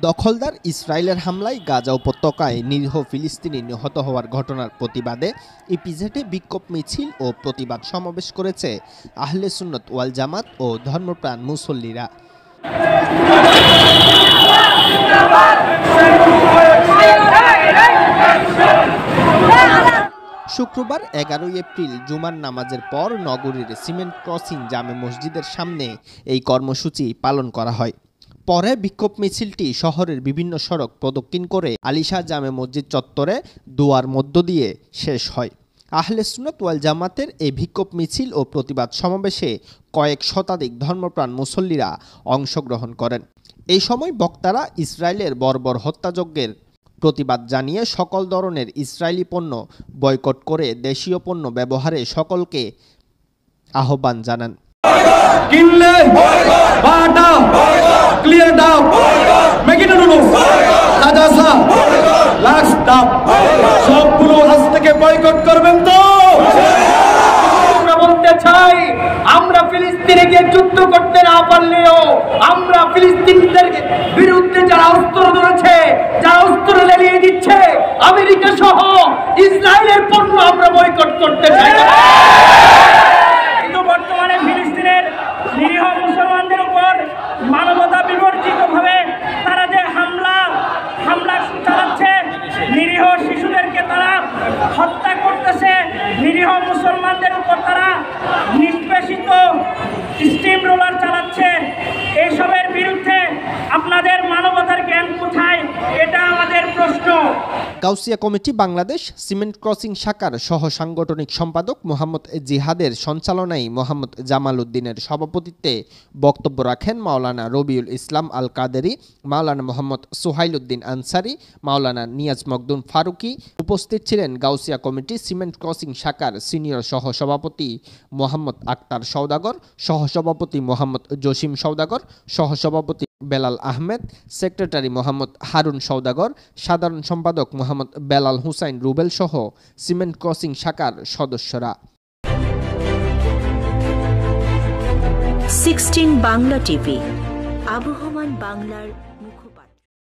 দখলদার ইসরায়েলের হামলায় গাজা উপত্যকায় নিরীহ ফিলিস্তিনি নিহত হওয়ার ঘটনার প্রতিবাদে ইপিজেডে বিক্ষোভ মিছিল ও প্রতিবাদ সমাবেশ করেছে আহলে সুন্নাত ওয়াল জামাত ও ধর্মপ্রাণ মুসল্লিরা। শুক্রবার 11 এপ্রিল জুমার নামাজের পর নগরীর সিমেন্ট ক্রসিং জামে মসজিদের সামনে এই কর্মসূচি পালন করা হয়। পরে বিক্ষোভ মিছিলটি শহরের বিভিন্ন সড়ক প্রদক্ষিণ করে আলিশা জামে মসজিদ চত্বরে দোয়ার মধ্য দিয়ে শেষ হয়। আহলে সুন্নাত ওয়াল জামাতের এই বিক্ষোভ মিছিল ও প্রতিবাদ সমাবেশে কয়েক শতাধিক ধর্মপ্রাণ মুসল্লিরা অংশগ্রহণ করেন। এই সময় বক্তারা ইসরায়েলের বর্বর হত্যাযজ্ঞের প্রতিবাদ জানিয়ে সকল ধরনের ইসরায়েলি পণ্য বয়কট করে দেশীয় পণ্য ব্যবহারে সকলকে আহ্বান জানান। কিনলে বাটা ক্লিয়ার দাও মেকিনো নুডলস রাজাসা লাক্স দাও সবগুলো আজ থেকে বয়কট করবেন তো? আমরা বলতে চাই, আমরা ফিলিস্তিনে গিয়ে যুদ্ধ করতে না পারলেও আমরা ফিলিস্তিনিদের বিরুদ্ধে যারা অস্ত্র ধরেছে, যারা অস্ত্র লেলিয়ে দিচ্ছে, আমেরিকা সহ ইসরায়েলের পণ্য আমরা বয়কট করতে চাই। কিন্তু বর্তমানে ফিলিস্তিনের নিরীহ মুসলমানদের উপর মানবতা বিবর্জিতভাবে তারা যে হামলা চালাচ্ছে, নিরীহ শিশুদেরকে তারা হত্যা করতেছে, নিরীহ মুসলমানদের উপর তারা নিষ্পেষিত স্টিম রোলার চালাচ্ছে, এইসবের বিরুদ্ধে আপনাদের মানবতার জ্ঞান কোথায়? এটা আমাদের প্রশ্ন। Gausia committee Bangladesh cement crossing শাখার সহ সাংগঠনিক সম্পাদক মোহাম্মদ জিহাদের সঞ্চালনায় মোহাম্মদ জামাল উদ্দিনের সভাপতিত্বে বক্তব্য রাখেন মাওলানা রবিউল ইসলাম আল কাদেরি, মাওলানা মোহাম্মদ সোহাইল উদ্দিন আনসারি, মাওলানা নিয়াজ মকদুম ফারুকি। উপস্থিত ছিলেন গাউসিয়া কমিটি সিমেন্ট ক্রসিং শাখার সিনিয়র সহসভাপতি মোহাম্মদ আক্তার সওদাগর, সহসভাপতি মোহাম্মদ জসিম সওদাগর, সহসভাপতি বেলাল আহমেদ, সেক্রেটারি মোহাম্মদ হারুন সওদাগর, সাধারণ সম্পাদক মোহাম্মদ বেলাল হুসাইন রুবেল সহ সিমেন্ট ক্রসিং শাখার সদস্যরা। 16 বাংলা টিভি, আবহমান বাংলার